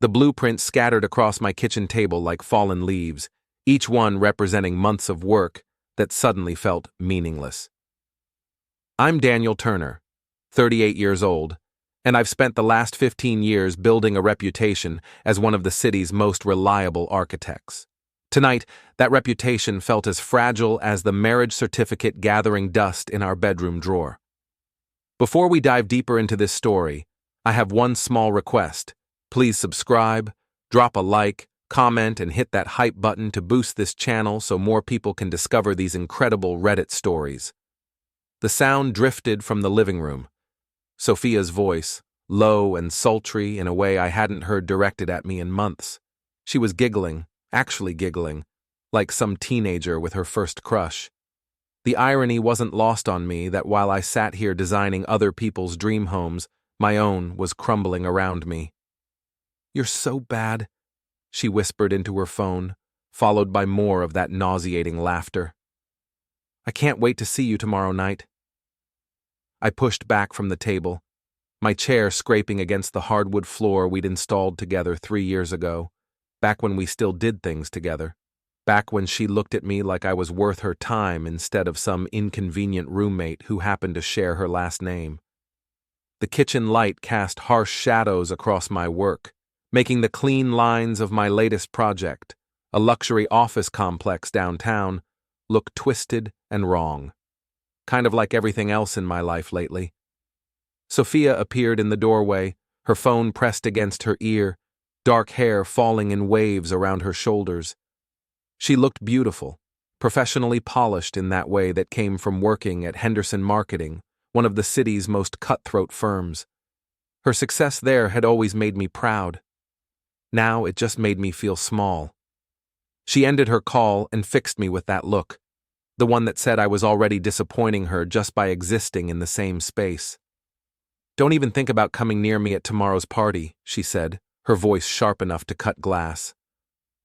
The blueprints scattered across my kitchen table like fallen leaves, each one representing months of work that suddenly felt meaningless. I'm Daniel Turner, 38 years old, and I've spent the last 15 years building a reputation as one of the city's most reliable architects. Tonight, that reputation felt as fragile as the marriage certificate gathering dust in our bedroom drawer. Before we dive deeper into this story, I have one small request. Please subscribe, drop a like, comment, and hit that hype button to boost this channel so more people can discover these incredible Reddit stories. The sound drifted from the living room. Sophia's voice, low and sultry in a way I hadn't heard directed at me in months. She was giggling, actually giggling, like some teenager with her first crush. The irony wasn't lost on me that while I sat here designing other people's dream homes, my own was crumbling around me. "You're so bad," she whispered into her phone, followed by more of that nauseating laughter. "I can't wait to see you tomorrow night." I pushed back from the table, my chair scraping against the hardwood floor we'd installed together 3 years ago, back when we still did things together, back when she looked at me like I was worth her time instead of some inconvenient roommate who happened to share her last name. The kitchen light cast harsh shadows across my work, making the clean lines of my latest project, a luxury office complex downtown, look twisted and wrong. Kind of like everything else in my life lately. Sophia appeared in the doorway, her phone pressed against her ear, dark hair falling in waves around her shoulders. She looked beautiful, professionally polished in that way that came from working at Henderson Marketing, one of the city's most cutthroat firms. Her success there had always made me proud. Now it just made me feel small. She ended her call and fixed me with that look, the one that said I was already disappointing her just by existing in the same space. "Don't even think about coming near me at tomorrow's party," she said, her voice sharp enough to cut glass.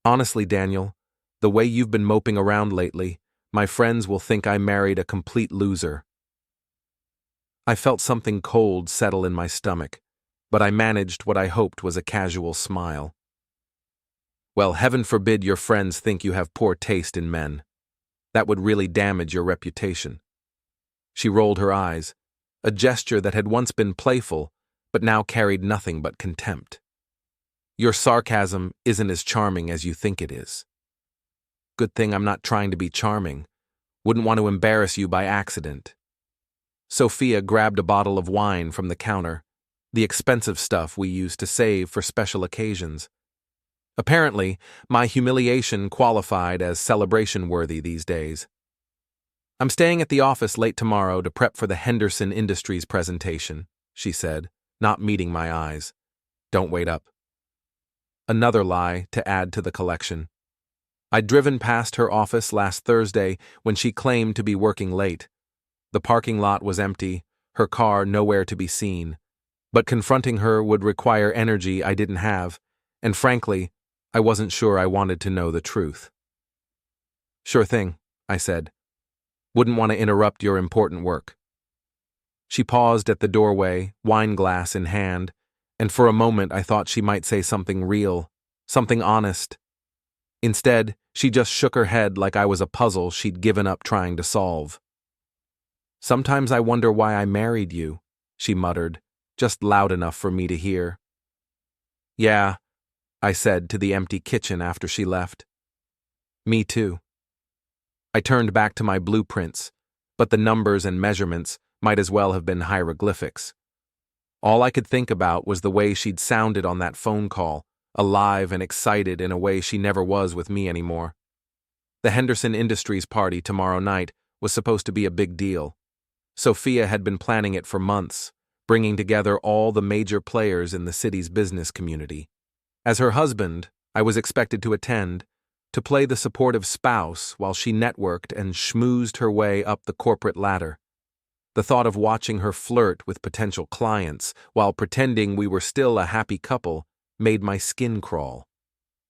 "Honestly, Daniel, the way you've been moping around lately, my friends will think I married a complete loser." I felt something cold settle in my stomach, but I managed what I hoped was a casual smile. "Well, heaven forbid your friends think you have poor taste in men. That would really damage your reputation." She rolled her eyes, a gesture that had once been playful, but now carried nothing but contempt. "Your sarcasm isn't as charming as you think it is." "Good thing I'm not trying to be charming. Wouldn't want to embarrass you by accident." Sophia grabbed a bottle of wine from the counter, the expensive stuff we used to save for special occasions. Apparently, my humiliation qualified as celebration-worthy these days. "I'm staying at the office late tomorrow to prep for the Henderson Industries presentation," she said, not meeting my eyes. "Don't wait up." Another lie to add to the collection. I'd driven past her office last Thursday when she claimed to be working late. The parking lot was empty, her car nowhere to be seen. But confronting her would require energy I didn't have, and frankly, I wasn't sure I wanted to know the truth. "Sure thing," I said. "Wouldn't want to interrupt your important work." She paused at the doorway, wine glass in hand, and for a moment I thought she might say something real, something honest. Instead, she just shook her head like I was a puzzle she'd given up trying to solve. "Sometimes I wonder why I married you," she muttered, just loud enough for me to hear. "Yeah," I said to the empty kitchen after she left. "Me too." I turned back to my blueprints, but the numbers and measurements might as well have been hieroglyphics. All I could think about was the way she'd sounded on that phone call, alive and excited in a way she never was with me anymore. The Henderson Industries party tomorrow night was supposed to be a big deal. Sophia had been planning it for months, bringing together all the major players in the city's business community. As her husband, I was expected to attend, to play the supportive spouse while she networked and schmoozed her way up the corporate ladder. The thought of watching her flirt with potential clients while pretending we were still a happy couple made my skin crawl.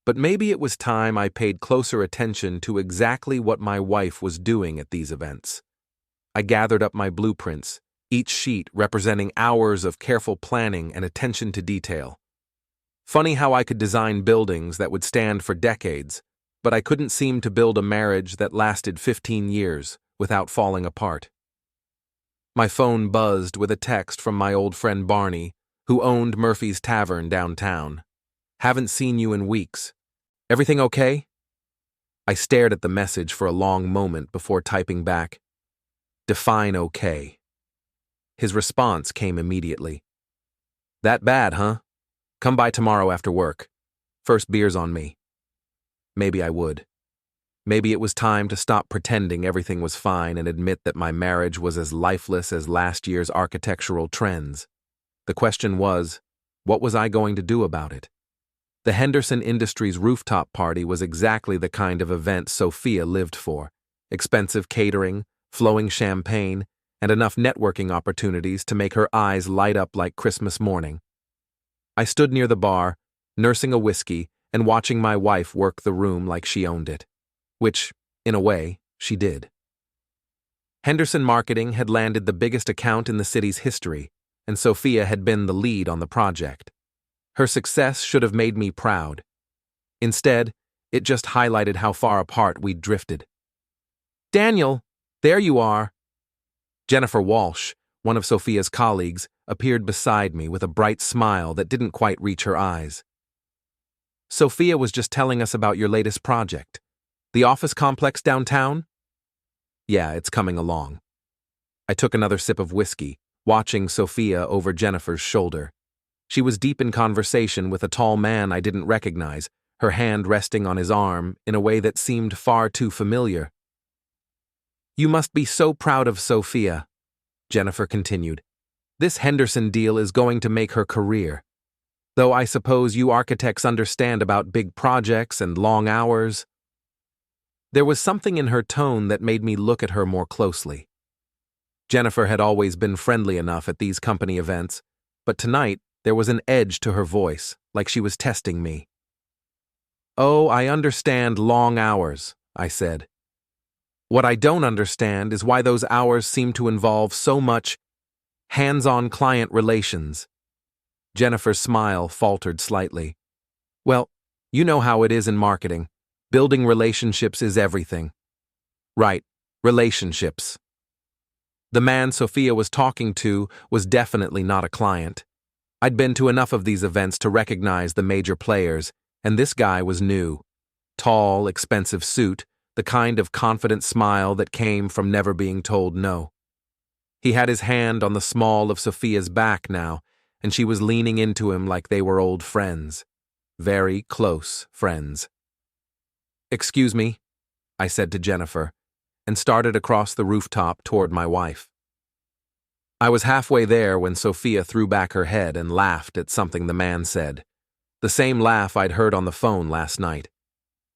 But maybe it was time I paid closer attention to exactly what my wife was doing at these events. I gathered up my blueprints, each sheet representing hours of careful planning and attention to detail. Funny how I could design buildings that would stand for decades, but I couldn't seem to build a marriage that lasted 15 years without falling apart. My phone buzzed with a text from my old friend Barney, who owned Murphy's Tavern downtown. Haven't seen you in weeks. Everything okay? I stared at the message for a long moment before typing back, "Define okay." His response came immediately. "That bad, huh? Come by tomorrow after work. First beer's on me." Maybe I would. Maybe it was time to stop pretending everything was fine and admit that my marriage was as lifeless as last year's architectural trends. The question was, what was I going to do about it? The Henderson Industries rooftop party was exactly the kind of event Sophia lived for. Expensive catering, flowing champagne, and enough networking opportunities to make her eyes light up like Christmas morning. I stood near the bar, nursing a whiskey and watching my wife work the room like she owned it. Which, in a way, she did. Henderson Marketing had landed the biggest account in the city's history, and Sophia had been the lead on the project. Her success should have made me proud. Instead, it just highlighted how far apart we'd drifted. "Daniel, there you are." Jennifer Walsh, one of Sophia's colleagues, appeared beside me with a bright smile that didn't quite reach her eyes. "Sophia was just telling us about your latest project. The office complex downtown?" "Yeah, it's coming along." I took another sip of whiskey, watching Sophia over Jennifer's shoulder. She was deep in conversation with a tall man I didn't recognize, her hand resting on his arm in a way that seemed far too familiar. "You must be so proud of Sophia," Jennifer continued. "This Henderson deal is going to make her career. Though I suppose you architects understand about big projects and long hours." There was something in her tone that made me look at her more closely. Jennifer had always been friendly enough at these company events, but tonight there was an edge to her voice, like she was testing me. "Oh, I understand long hours," I said. "What I don't understand is why those hours seem to involve so much hands-on client relations." Jennifer's smile faltered slightly. "Well, you know how it is in marketing. Building relationships is everything." "Right, relationships." The man Sophia was talking to was definitely not a client. I'd been to enough of these events to recognize the major players, and this guy was new. Tall, expensive suit, the kind of confident smile that came from never being told no. He had his hand on the small of Sophia's back now, and she was leaning into him like they were old friends. Very close friends. "Excuse me," I said to Jennifer, and started across the rooftop toward my wife. I was halfway there when Sophia threw back her head and laughed at something the man said. The same laugh I'd heard on the phone last night.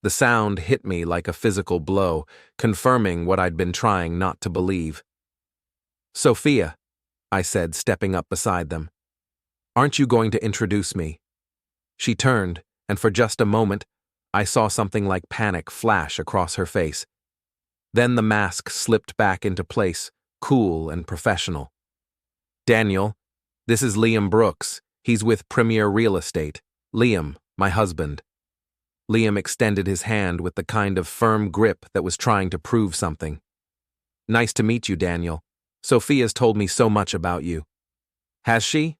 The sound hit me like a physical blow, confirming what I'd been trying not to believe. "Sophia," I said, stepping up beside them, "aren't you going to introduce me?" She turned, and for just a moment, I saw something like panic flash across her face. Then the mask slipped back into place, cool and professional. "Daniel, this is Liam Brooks. He's with Premier Real Estate. Liam, my husband." Liam extended his hand with the kind of firm grip that was trying to prove something. "Nice to meet you, Daniel. Sophia's told me so much about you." "Has she?"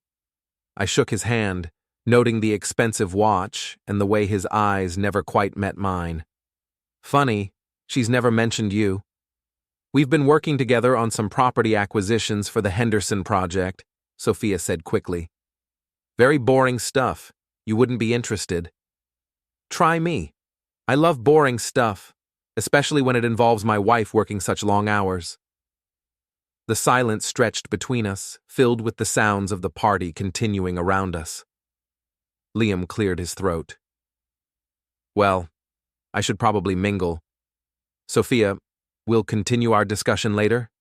I shook his hand, noting the expensive watch and the way his eyes never quite met mine. "Funny, she's never mentioned you. We've been working together on some property acquisitions for the Henderson project," Sophia said quickly. "Very boring stuff. You wouldn't be interested." "Try me. I love boring stuff, especially when it involves my wife working such long hours." The silence stretched between us, filled with the sounds of the party continuing around us. Liam cleared his throat. "Well, I should probably mingle. Sophia, we'll continue our discussion later?"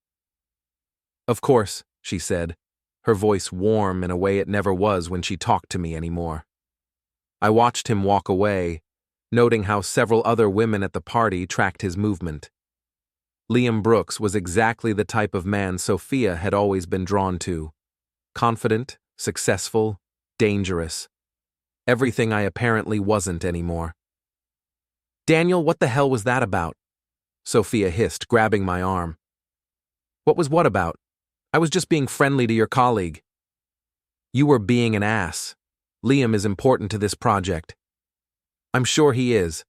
"Of course," she said, her voice warm in a way it never was when she talked to me anymore. I watched him walk away, noting how several other women at the party tracked his movement. Liam Brooks was exactly the type of man Sophia had always been drawn to. Confident, successful, dangerous. everything I apparently wasn't anymore. "Daniel, what the hell was that about?" Sophia hissed, grabbing my arm. "What was what about? I was just being friendly to your colleague." "You were being an ass. Liam is important to this project." "I'm sure he is.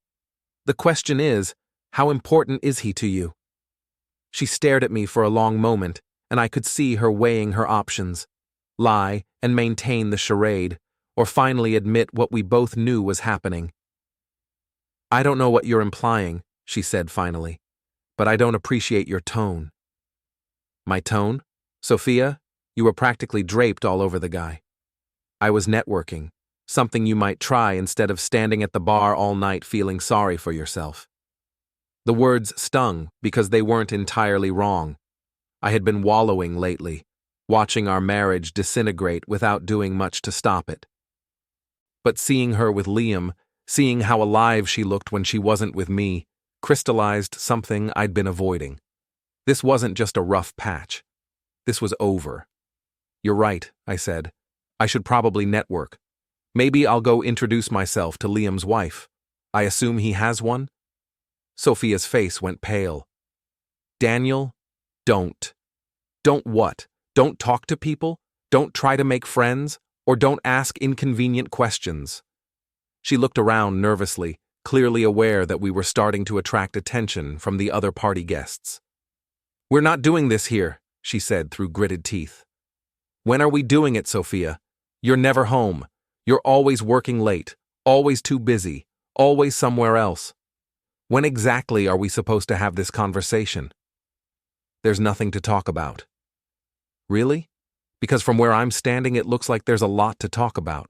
The question is, how important is he to you?" She stared at me for a long moment, and I could see her weighing her options: lie and maintain the charade, or finally admit what we both knew was happening. "I don't know what you're implying," she said finally, "but I don't appreciate your tone." "My tone? Sophia, you were practically draped all over the guy." "I was networking, something you might try instead of standing at the bar all night feeling sorry for yourself." The words stung because they weren't entirely wrong. I had been wallowing lately, watching our marriage disintegrate without doing much to stop it. But seeing her with Liam, seeing how alive she looked when she wasn't with me, crystallized something I'd been avoiding. This wasn't just a rough patch. This was over. "You're right," I said. "I should probably network. Maybe I'll go introduce myself to Liam's wife. I assume he has one?" Sophia's face went pale. "Daniel, don't." "Don't what? Don't talk to people? Don't try to make friends? Or don't ask inconvenient questions?" She looked around nervously, clearly aware that we were starting to attract attention from the other party guests. "We're not doing this here," she said through gritted teeth. "When are we doing it, Sophia? You're never home. You're always working late, always too busy, always somewhere else. When exactly are we supposed to have this conversation?" "There's nothing to talk about." "Really? Because from where I'm standing it looks like there's a lot to talk about."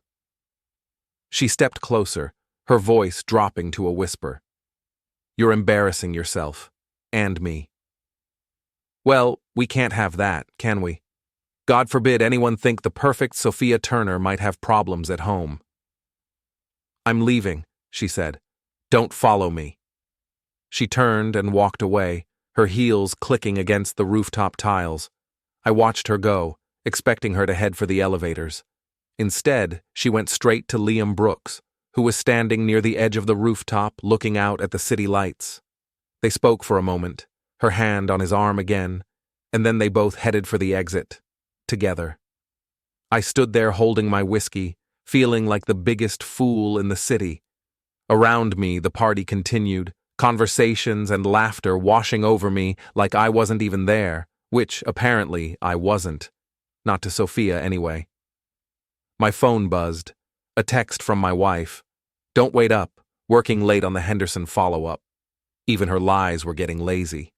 She stepped closer, her voice dropping to a whisper. "You're embarrassing yourself. And me." "Well, we can't have that, can we? God forbid anyone think the perfect Sophia Turner might have problems at home." "I'm leaving," she said. "Don't follow me." She turned and walked away, her heels clicking against the rooftop tiles. I watched her go, expecting her to head for the elevators. Instead, she went straight to Liam Brooks, who was standing near the edge of the rooftop looking out at the city lights. They spoke for a moment, her hand on his arm again, and then they both headed for the exit, together. I stood there holding my whiskey, feeling like the biggest fool in the city. Around me, the party continued, conversations and laughter washing over me like I wasn't even there, which, apparently, I wasn't. Not to Sophia, anyway. My phone buzzed. A text from my wife. "Don't wait up, working late on the Henderson follow-up." Even her lies were getting lazy.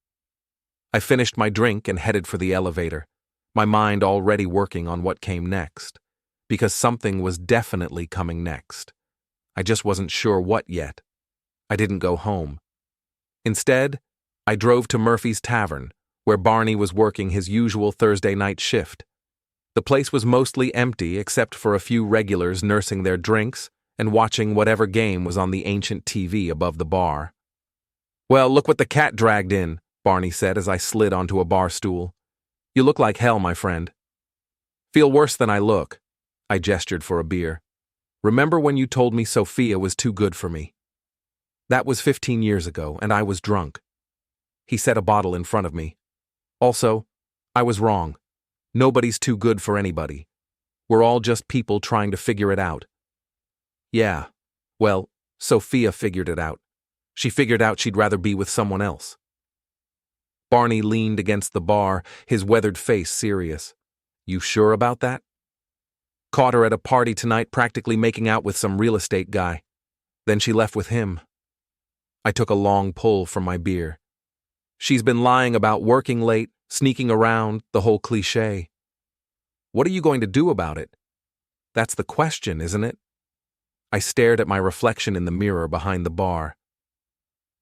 I finished my drink and headed for the elevator, my mind already working on what came next, because something was definitely coming next. I just wasn't sure what yet. I didn't go home. Instead, I drove to Murphy's Tavern, where Barney was working his usual Thursday night shift. The place was mostly empty except for a few regulars nursing their drinks and watching whatever game was on the ancient TV above the bar. "Well, look what the cat dragged in," Barney said as I slid onto a bar stool. "You look like hell, my friend." "Feel worse than I look." I gestured for a beer. "Remember when you told me Sophia was too good for me?" "That was 15 years ago, and I was drunk." He set a bottle in front of me. "Also, I was wrong. Nobody's too good for anybody. We're all just people trying to figure it out." "Yeah, well, Sophia figured it out. She figured out she'd rather be with someone else." Barney leaned against the bar, his weathered face serious. "You sure about that?" "Caught her at a party tonight practically making out with some real estate guy. Then she left with him." I took a long pull from my beer. "She's been lying about working late, sneaking around, the whole cliché. What are you going to do about it?" "That's the question, isn't it?" I stared at my reflection in the mirror behind the bar.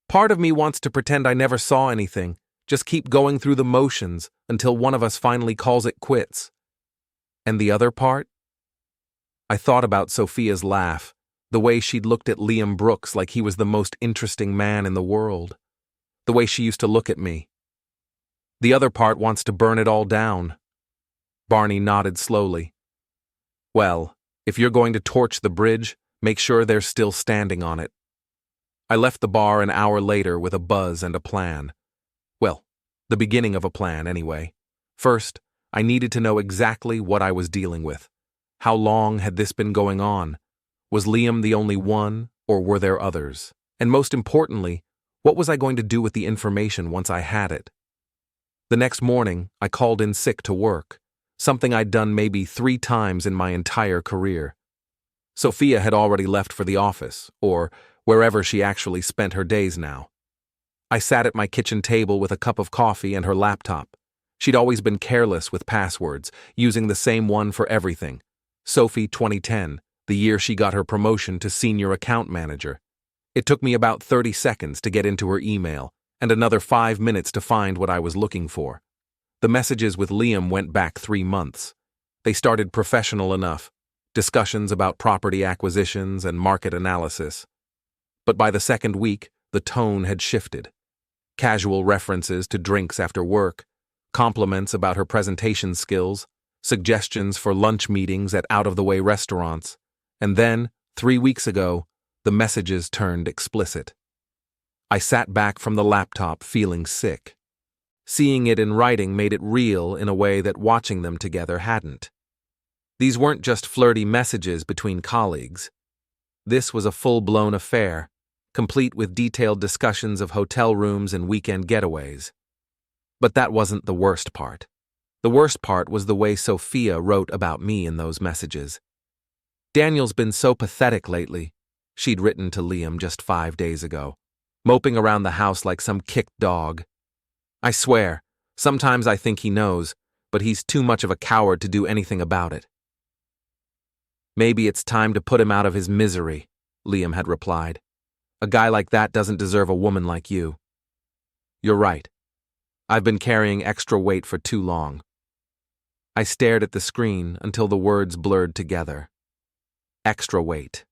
"Part of me wants to pretend I never saw anything, just keep going through the motions until one of us finally calls it quits. And the other part?" I thought about Sophia's laugh, the way she'd looked at Liam Brooks like he was the most interesting man in the world, the way she used to look at me. "The other part wants to burn it all down." Barney nodded slowly. "Well, if you're going to torch the bridge, Make sure they're still standing on it. I left the bar an hour later with a buzz and a plan. Well, the beginning of a plan, anyway. First, I needed to know exactly what I was dealing with. How long had this been going on? Was Liam the only one, or were there others? And most importantly, what was I going to do with the information once I had it? The next morning, I called in sick to work, something I'd done maybe 3 times in my entire career. Sophia had already left for the office, or wherever she actually spent her days now. I sat at my kitchen table with a cup of coffee and her laptop. She'd always been careless with passwords, using the same one for everything. Sophie 2010, the year she got her promotion to senior account manager. It took me about 30 seconds to get into her email, and another 5 minutes to find what I was looking for. The messages with Liam went back 3 months. They started professional enough, discussions about property acquisitions and market analysis. But by the second week, the tone had shifted. Casual references to drinks after work, compliments about her presentation skills, suggestions for lunch meetings at out-of-the-way restaurants, and then, 3 weeks ago, the messages turned explicit. I sat back from the laptop feeling sick. Seeing it in writing made it real in a way that watching them together hadn't. These weren't just flirty messages between colleagues. This was a full-blown affair, complete with detailed discussions of hotel rooms and weekend getaways. But that wasn't the worst part. The worst part was the way Sophia wrote about me in those messages. "Daniel's been so pathetic lately," she'd written to Liam just 5 days ago, moping around the house like some kicked dog. "I swear, sometimes I think he knows, but he's too much of a coward to do anything about it." "Maybe it's time to put him out of his misery," Liam had replied. "A guy like that doesn't deserve a woman like you." "You're right. I've been carrying extra weight for too long." I stared at the screen until the words blurred together. Extra weight.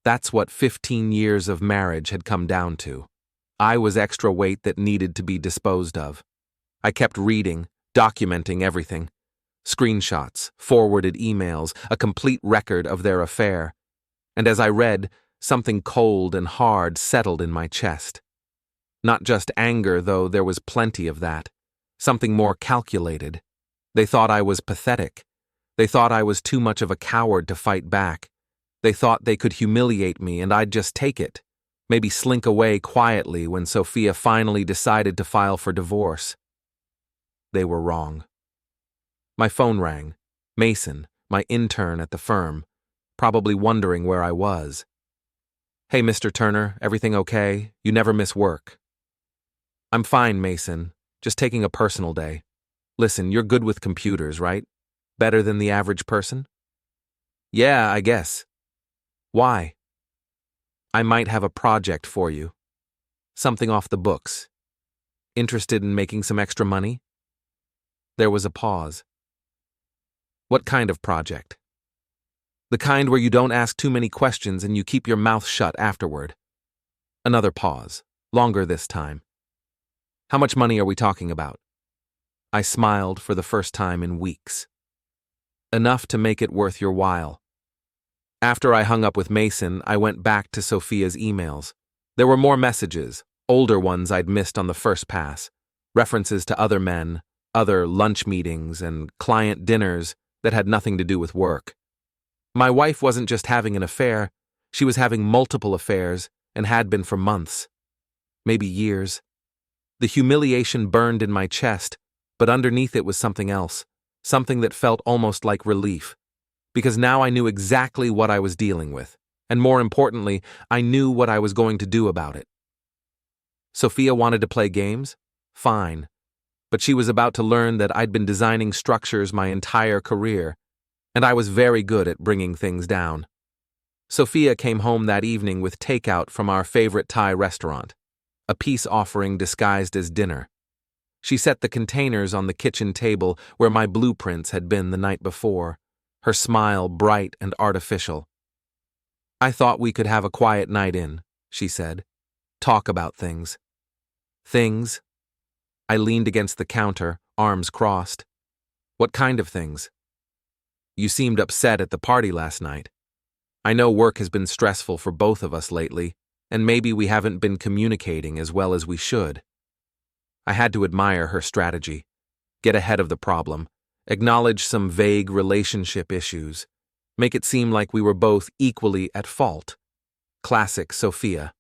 That's what 15 years of marriage had come down to. I was extra weight that needed to be disposed of. I kept reading, documenting everything. Screenshots, forwarded emails, a complete record of their affair. And as I read, something cold and hard settled in my chest. Not just anger, though there was plenty of that. Something more calculated. They thought I was pathetic. They thought I was too much of a coward to fight back. They thought they could humiliate me and I'd just take it. Maybe slink away quietly when Sophia finally decided to file for divorce. They were wrong. My phone rang. Mason, my intern at the firm, probably wondering where I was. "Hey, Mr. Turner, everything okay? You never miss work." "I'm fine, Mason. Just taking a personal day. Listen, you're good with computers, right? Better than the average person?" "Yeah, I guess." "Why?" "I might have a project for you. Something off the books. Interested in making some extra money?" There was a pause. "What kind of project?" "The kind where you don't ask too many questions and you keep your mouth shut afterward." Another pause, longer this time. "How much money are we talking about?" I smiled for the first time in weeks. "Enough to make it worth your while." After I hung up with Mason, I went back to Sophia's emails. There were more messages, older ones I'd missed on the first pass, references to other men, other lunch meetings, and client dinners that had nothing to do with work. My wife wasn't just having an affair, she was having multiple affairs and had been for months, maybe years. The humiliation burned in my chest, but underneath it was something else, something that felt almost like relief. Because now I knew exactly what I was dealing with, and more importantly, I knew what I was going to do about it. Sophia wanted to play games? Fine. But she was about to learn that I'd been designing structures my entire career, and I was very good at bringing things down. Sophia came home that evening with takeout from our favorite Thai restaurant, a peace offering disguised as dinner. She set the containers on the kitchen table where my blueprints had been the night before, her smile bright and artificial. "I thought we could have a quiet night in," she said. "Talk about things." "Things?" I leaned against the counter, arms crossed. "What kind of things?" "You seemed upset at the party last night." I know work has been stressful for both of us lately, and maybe we haven't been communicating as well as we should. I had to admire her strategy. Get ahead of the problem, acknowledge some vague relationship issues, make it seem like we were both equally at fault. Classic Sophia.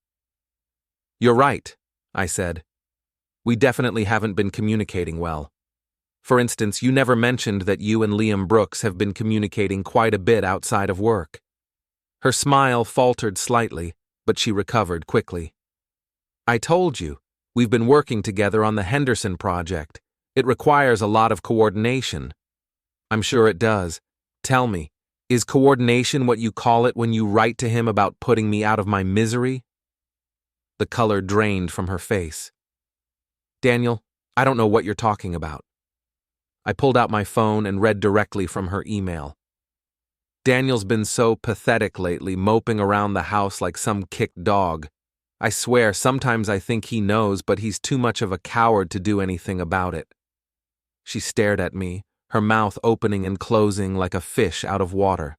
You're right, I said. We definitely haven't been communicating well. For instance, you never mentioned that you and Liam Brooks have been communicating quite a bit outside of work. Her smile faltered slightly, but she recovered quickly. I told you, we've been working together on the Henderson project. It requires a lot of coordination. I'm sure it does. Tell me, is coordination what you call it when you write to him about putting me out of my misery? The color drained from her face. Daniel, I don't know what you're talking about. I pulled out my phone and read directly from her email. Daniel's been so pathetic lately, moping around the house like some kicked dog. I swear, sometimes I think he knows, but he's too much of a coward to do anything about it. She stared at me, her mouth opening and closing like a fish out of water.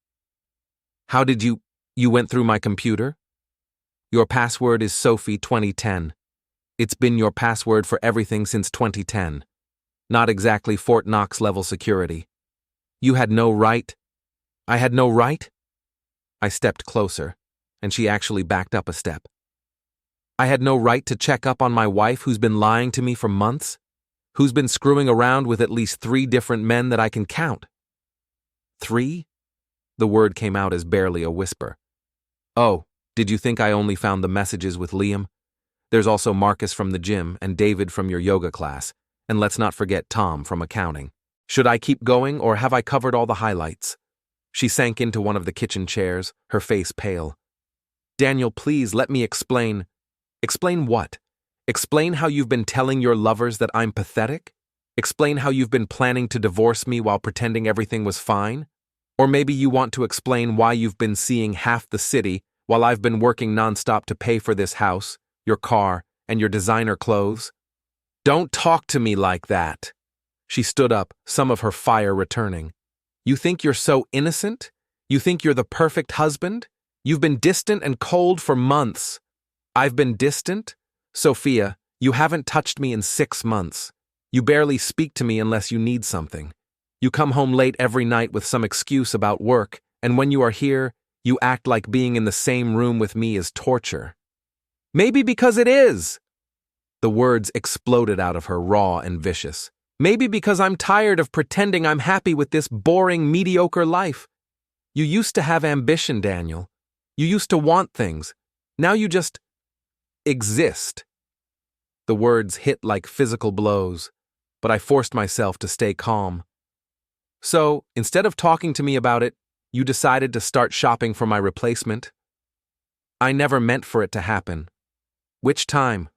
How did you went through my computer? Your password is Sophie 2010. It's been your password for everything since 2010. Not exactly Fort Knox level security. You had no right? I had no right? I stepped closer, and she actually backed up a step. I had no right to check up on my wife who's been lying to me for months? Who's been screwing around with at least 3 different men that I can count? 3? The word came out as barely a whisper. Oh, did you think I only found the messages with Liam? There's also Marcus from the gym and David from your yoga class, and let's not forget Tom from accounting. Should I keep going, or have I covered all the highlights? She sank into one of the kitchen chairs, her face pale. Daniel, please let me explain. Explain what? Explain how you've been telling your lovers that I'm pathetic? Explain how you've been planning to divorce me while pretending everything was fine? Or maybe you want to explain why you've been seeing half the city while I've been working nonstop to pay for this house, your car, and your designer clothes? Don't talk to me like that. She stood up, some of her fire returning. You think you're so innocent? You think you're the perfect husband? You've been distant and cold for months. I've been distant? Sophia, you haven't touched me in 6 months. You barely speak to me unless you need something. You come home late every night with some excuse about work, and when you are here, you act like being in the same room with me is torture. Maybe because it is. The words exploded out of her, raw and vicious. Maybe because I'm tired of pretending I'm happy with this boring, mediocre life. You used to have ambition, Daniel. You used to want things. Now you just exist. The words hit like physical blows, but I forced myself to stay calm. So, instead of talking to me about it, you decided to start shopping for my replacement? I never meant for it to happen. Which time?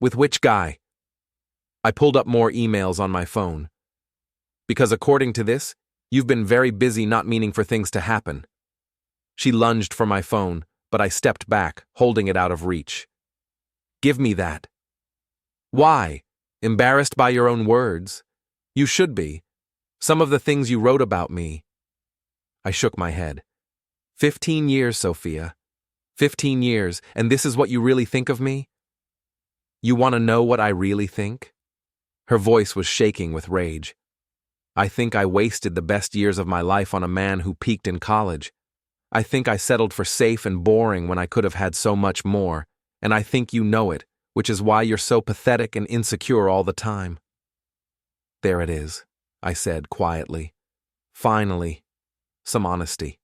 With which guy? I pulled up more emails on my phone. Because according to this, you've been very busy not meaning for things to happen. She lunged for my phone, but I stepped back, holding it out of reach. Give me that. Why? Embarrassed by your own words? You should be. Some of the things you wrote about me. I shook my head. 15 years, Sophia. 15 years, and this is what you really think of me? You want to know what I really think? Her voice was shaking with rage. I think I wasted the best years of my life on a man who peaked in college. I think I settled for safe and boring when I could have had so much more, and I think you know it, which is why you're so pathetic and insecure all the time. There it is, I said quietly. Finally, some honesty.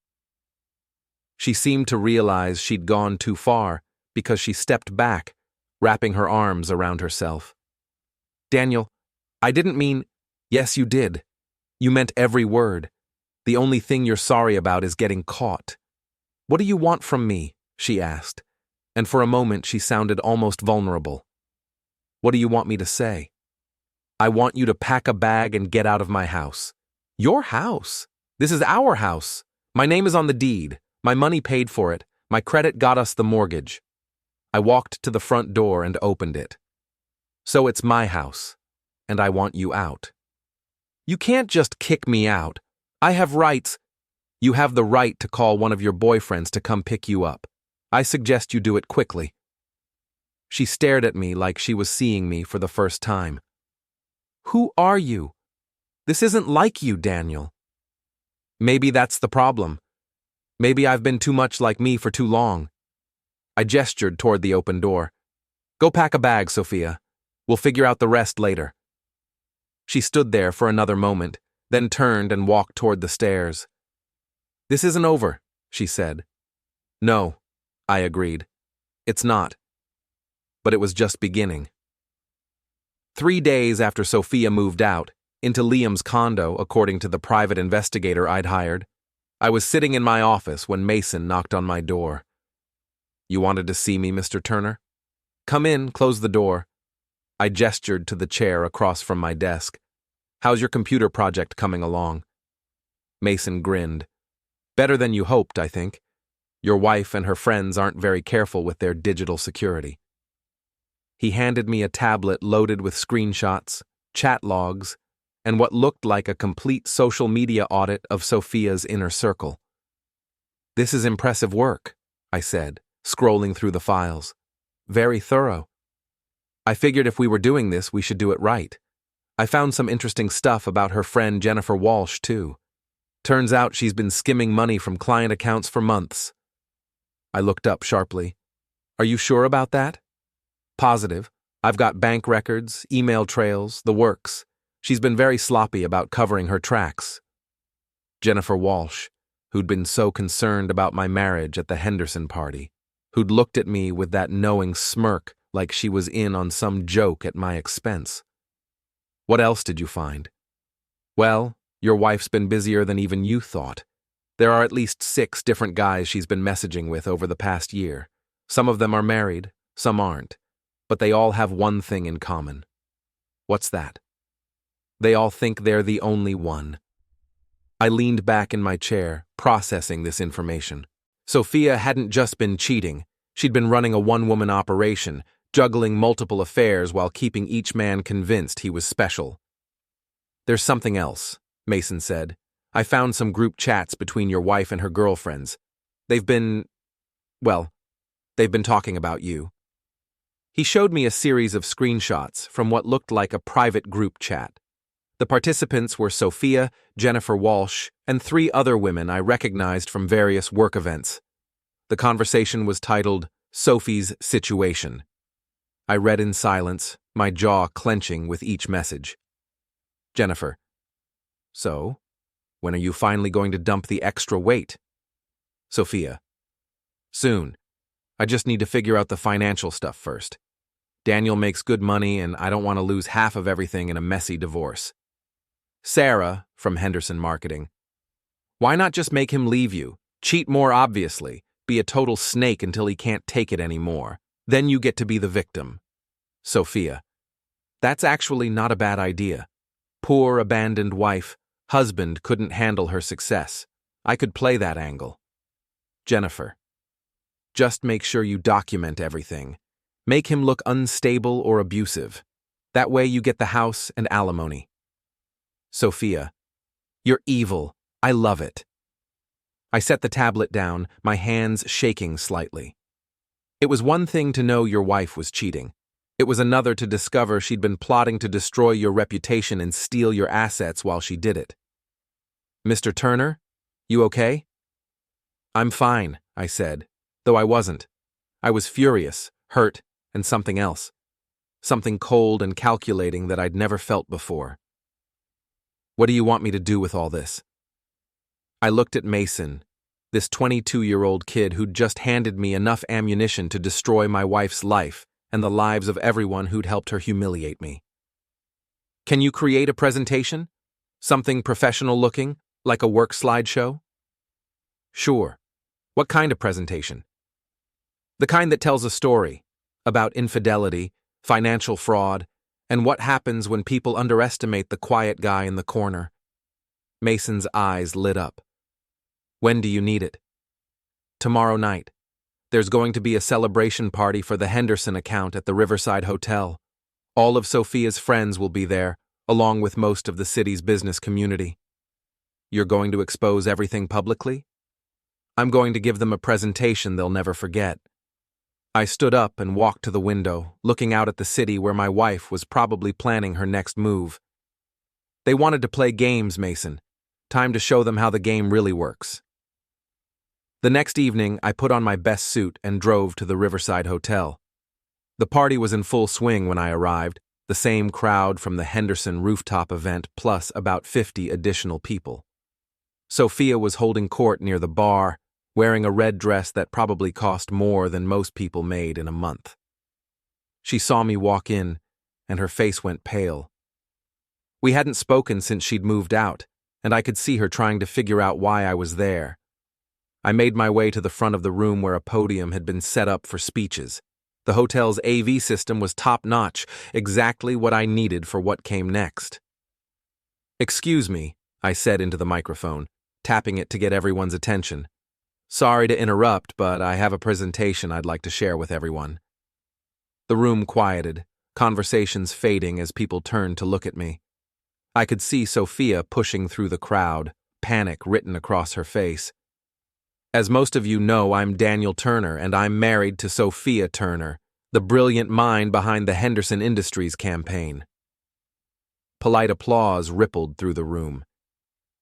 She seemed to realize she'd gone too far because she stepped back, wrapping her arms around herself. Daniel, I didn't mean... Yes, you did. You meant every word. The only thing you're sorry about is getting caught. What do you want from me? She asked, and for a moment she sounded almost vulnerable. What do you want me to say? I want you to pack a bag and get out of my house. Your house? This is our house. My name is on the deed. My money paid for it. My credit got us the mortgage. I walked to the front door and opened it. So it's my house, and I want you out. You can't just kick me out. I have rights. You have the right to call one of your boyfriends to come pick you up. I suggest you do it quickly." She stared at me like she was seeing me for the first time. "Who are you? This isn't like you, Daniel." "Maybe that's the problem. Maybe I've been too much like me for too long." I gestured toward the open door. "Go pack a bag, Sophia. We'll figure out the rest later." She stood there for another moment, then turned and walked toward the stairs. "This isn't over," she said. "No," I agreed. "It's not." But it was just beginning. 3 days after Sophia moved out, into Liam's condo, according to the private investigator I'd hired, I was sitting in my office when Mason knocked on my door. "You wanted to see me, Mr. Turner?" "Come in, close the door." I gestured to the chair across from my desk. "How's your computer project coming along?" Mason grinned. "Better than you hoped, I think. Your wife and her friends aren't very careful with their digital security." He handed me a tablet loaded with screenshots, chat logs, and what looked like a complete social media audit of Sophia's inner circle. "This is impressive work," I said, scrolling through the files. "Very thorough. I figured if we were doing this, we should do it right. I found some interesting stuff about her friend Jennifer Walsh, too. Turns out she's been skimming money from client accounts for months." I looked up sharply. "Are you sure about that?" "Positive. I've got bank records, email trails, the works. She's been very sloppy about covering her tracks." Jennifer Walsh, who'd been so concerned about my marriage at the Henderson party, who'd looked at me with that knowing smirk like she was in on some joke at my expense. "What else did you find?" "Well, your wife's been busier than even you thought. There are at least 6 different guys she's been messaging with over the past year. Some of them are married, some aren't. But they all have one thing in common." "What's that?" "They all think they're the only one." I leaned back in my chair, processing this information. Sophia hadn't just been cheating. She'd been running a one-woman operation, juggling multiple affairs while keeping each man convinced he was special. "There's something else," Mason said. "I found some group chats between your wife and her girlfriends. They've been talking about you." He showed me a series of screenshots from what looked like a private group chat. The participants were Sophia, Jennifer Walsh, and 3 other women I recognized from various work events. The conversation was titled, "Sophie's Situation." I read in silence, my jaw clenching with each message. Jennifer: "So, when are you finally going to dump the extra weight?" Sophia: "Soon. I just need to figure out the financial stuff first. Daniel makes good money and I don't want to lose half of everything in a messy divorce." Sarah, from Henderson Marketing: "Why not just make him leave you? Cheat more obviously, be a total snake until he can't take it anymore. Then you get to be the victim." Sophia: "That's actually not a bad idea. Poor abandoned wife, husband couldn't handle her success. I could play that angle." Jennifer: "Just make sure you document everything. Make him look unstable or abusive. That way you get the house and alimony." Sophia: "You're evil. I love it." I set the tablet down, my hands shaking slightly. It was one thing to know your wife was cheating. It was another to discover she'd been plotting to destroy your reputation and steal your assets while she did it. "Mr. Turner, you okay?" "I'm fine," I said, though I wasn't. I was furious, hurt, and something else. Something cold and calculating that I'd never felt before. "What do you want me to do with all this?" I looked at Mason, this 22-year-old kid who'd just handed me enough ammunition to destroy my wife's life and the lives of everyone who'd helped her humiliate me. "Can you create a presentation? Something professional looking, like a work slideshow?" "Sure. What kind of presentation?" "The kind that tells a story about infidelity, financial fraud, and what happens when people underestimate the quiet guy in the corner." Mason's eyes lit up. "When do you need it?" "Tomorrow night. There's going to be a celebration party for the Henderson account at the Riverside Hotel. All of Sophia's friends will be there, along with most of the city's business community." You're going to expose everything publicly? I'm going to give them a presentation they'll never forget. I stood up and walked to the window, looking out at the city where my wife was probably planning her next move. They wanted to play games, Mason. Time to show them how the game really works. The next evening, I put on my best suit and drove to the Riverside Hotel. The party was in full swing when I arrived, the same crowd from the Henderson rooftop event plus about 50 additional people. Sophia was holding court near the bar, wearing a red dress that probably cost more than most people made in a month. She saw me walk in, and her face went pale. We hadn't spoken since she'd moved out, and I could see her trying to figure out why I was there. I made my way to the front of the room where a podium had been set up for speeches. The hotel's AV system was top-notch, exactly what I needed for what came next. "Excuse me," I said into the microphone, tapping it to get everyone's attention. "Sorry to interrupt, but I have a presentation I'd like to share with everyone." The room quieted, conversations fading as people turned to look at me. I could see Sophia pushing through the crowd, panic written across her face. As most of you know, I'm Daniel Turner, and I'm married to Sophia Turner, the brilliant mind behind the Henderson Industries campaign. Polite applause rippled through the room.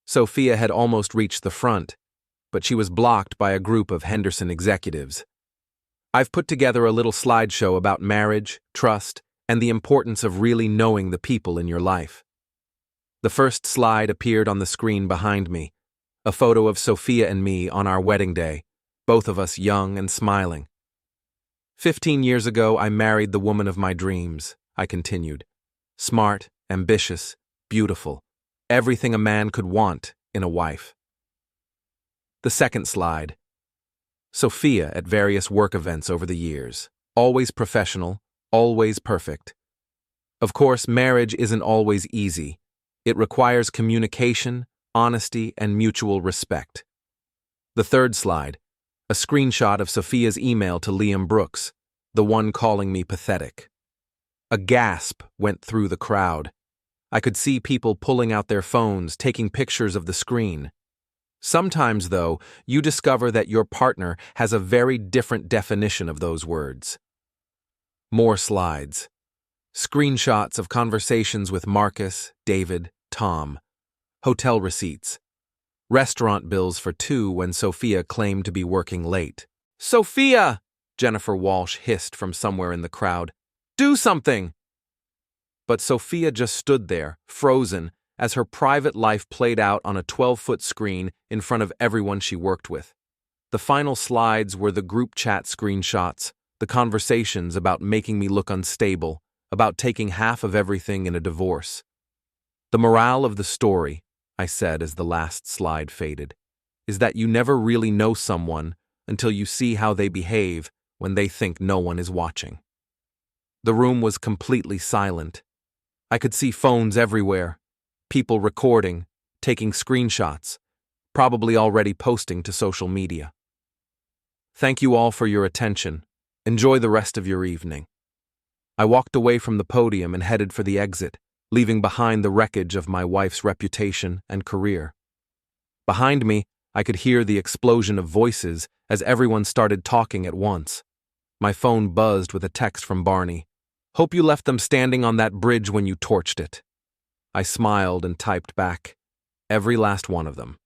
Sophia had almost reached the front, but she was blocked by a group of Henderson executives. "I've put together a little slideshow about marriage, trust, and the importance of really knowing the people in your life." The first slide appeared on the screen behind me, a photo of Sophia and me on our wedding day, both of us young and smiling. 15 years ago, I married the woman of my dreams, I continued. Smart, ambitious, beautiful, everything a man could want in a wife. The second slide. Sophia at various work events over the years, always professional, always perfect. Of course, marriage isn't always easy. It requires communication, honesty, and mutual respect. The third slide, a screenshot of Sophia's email to Liam Brooks, the one calling me pathetic. A gasp went through the crowd. I could see people pulling out their phones, taking pictures of the screen. Sometimes, though, you discover that your partner has a very different definition of those words. More slides. Screenshots of conversations with Marcus, David, Tom. Hotel receipts. Restaurant bills for two when Sophia claimed to be working late. "Sophia!" Jennifer Walsh hissed from somewhere in the crowd. "Do something!" But Sophia just stood there, frozen, as her private life played out on a 12-foot screen in front of everyone she worked with. The final slides were the group chat screenshots, the conversations about making me look unstable, about taking half of everything in a divorce. "The morale of the story," I said as the last slide faded, "is that you never really know someone until you see how they behave when they think no one is watching." The room was completely silent. I could see phones everywhere, people recording, taking screenshots, probably already posting to social media. Thank you all for your attention. Enjoy the rest of your evening. I walked away from the podium and headed for the exit, leaving behind the wreckage of my wife's reputation and career. Behind me, I could hear the explosion of voices as everyone started talking at once. My phone buzzed with a text from Barney. "Hope you left them standing on that bridge when you torched it." I smiled and typed back, "Every last one of them."